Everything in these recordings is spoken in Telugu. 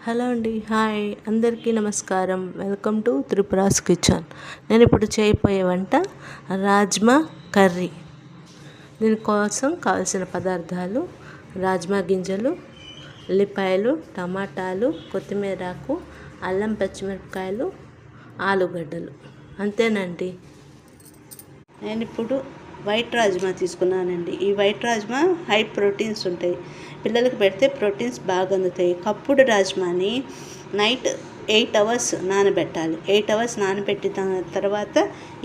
హలో అండి, హాయ్ అందరికీ నమస్కారం. Welcome to Tripura's kitchen. నేను ఇప్పుడు చేయబోయే వంట రాజ్మా కర్రీ. దీనికోసం కావలసిన పదార్థాలు: రాజ్మా గింజలు, ఉల్లిపాయలు, టమాటాలు, కొత్తిమీరాకు, అల్లం పచ్చిమిరపకాయలు, ఆలుగడ్డలు. అంతేనండి. నేను ఇప్పుడు వైట్ రాజ్మా తీసుకున్నానండి. ఈ వైట్ రాజ్మా హై ప్రోటీన్స్ ఉంటాయి, పిల్లలకు పెడితే ప్రోటీన్స్ బాగా అందుతాయి. కప్పుడు రాజ్మాని నైట్ 8 అవర్స్ నానబెట్టాలి. 8 అవర్స్ నానబెట్టిన తర్వాత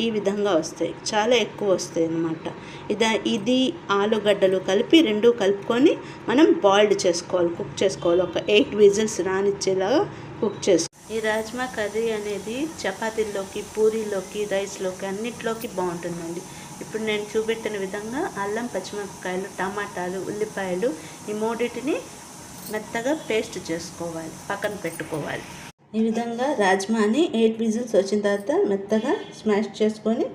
ఈ విధంగా వస్తాయి, చాలా ఎక్కువ వస్తాయి అన్నమాట. ఇది ఆలుగడ్డలు కలిపి రెండు కలుపుకొని మనం బాయిల్డ్ చేసుకోవాలి, కుక్ చేసుకోవాలి. ఒక 8 విజిల్స్ రానిచ్చేలాగా కుక్ చేసుకోవాలి. ఈ రాజ్మా కర్రీ అనేది చపాతీల్లోకి, పూరీలోకి, రైస్లోకి అన్నిట్లోకి బాగుంటుందండి. ఇప్పుడు నేను చూపెట్టిన విధంగా అల్లం పచ్చిమిరపకాయలు, టమాటాలు, ఉల్లిపాయలు ఈ మూడింటిని మెత్తగా పేస్ట్ చేసుకోవాలి, పక్కన పెట్టుకోవాలి. ఈ విధంగా రాజ్మాని 8 విజిల్స్ వచ్చిన తర్వాత మెత్తగా స్మాష్ చేసుకొని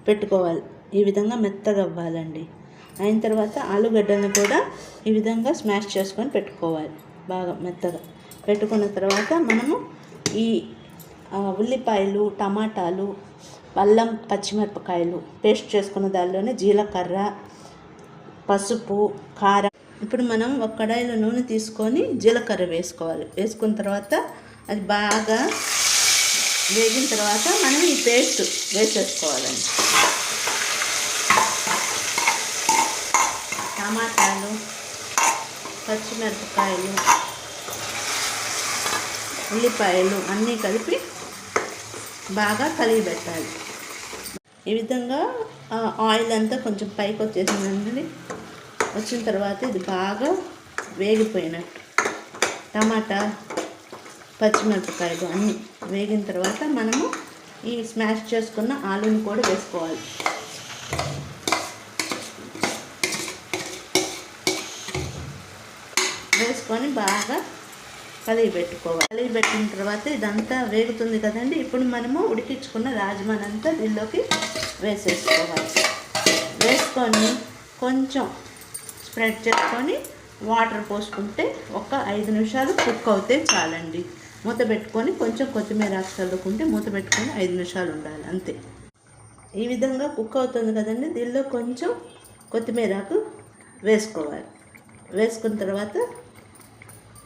పెట్టుకోవాలి. ఈ విధంగా మెత్తగా అవ్వాలండి. అయిన తర్వాత ఆలుగడ్డలను కూడా ఈ విధంగా స్మాష్ చేసుకొని పెట్టుకోవాలి. బాగా మెత్తగా పెట్టుకున్న తర్వాత మనము ఈ ఉల్లిపాయలు, టమాటాలు, అల్లం పచ్చిమిరపకాయలు పేస్ట్ చేసుకున్న దానిలోనే జీలకర్ర, పసుపు, కారం. ఇప్పుడు మనం ఒక కడాయిలో నూనె తీసుకొని జీలకర్ర వేసుకోవాలి. వేసుకున్న తర్వాత అది బాగా వేగిన తర్వాత మనం ఈ పేస్ట్ వేసేసుకోవాలండి. టమాటాలు, పచ్చిమిరపకాయలు, ఉల్లిపాయలు అన్నీ కలిపి బాగా కలిగిపెట్టాలి. ఈ విధంగా ఆయిల్ అంతా కొంచెం పైకి వచ్చేసిందండి. వచ్చిన తర్వాత ఇది బాగా వేగిపోయినట్టు. టమాటా, పచ్చిమిరపకాయలు అన్నీ వేగిన తర్వాత మనము ఈ స్మాష్ చేసుకున్న ఆలుని కూడా వేసుకోవాలి. వేసుకొని బాగా కలిగి పెట్టుకోవాలి. కలిగి పెట్టిన తర్వాత ఇదంతా వేగుతుంది కదండి. ఇప్పుడు మనము ఉడికించుకున్న రాజ్మానంతా దీనిలోకి వేసేసుకోవాలి. వేసుకొని కొంచెం స్ప్రెడ్ చేసుకొని వాటర్ పోసుకుంటే ఒక 5 నిమిషాలు కుక్ అవుతే చాలండి. మూత పెట్టుకొని కొంచెం కొత్తిమీర ఆకు చల్లుకుంటే మూత పెట్టుకొని 5 నిమిషాలు ఉండాలి, అంతే. ఈ విధంగా కుక్ అవుతుంది కదండి. దీనిలో కొంచెం కొత్తిమీర ఆకు వేసుకోవాలి. వేసుకున్న తర్వాత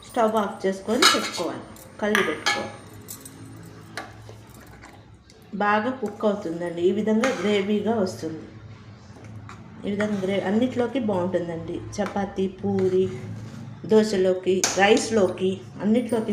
స్టవ్ ఆఫ్ చేసుకొని పెట్టుకోవాలి, కలిగి పెట్టుకోవాలి. బాగా కుక్ అవుతుందండి. ఈ విధంగా గ్రేవీగా వస్తుంది. ఈ విధంగా అన్నిట్లోకి బాగుంటుందండి. చపాతీ, పూరి, దోశలోకి, రైస్లోకి అన్నిట్లోకి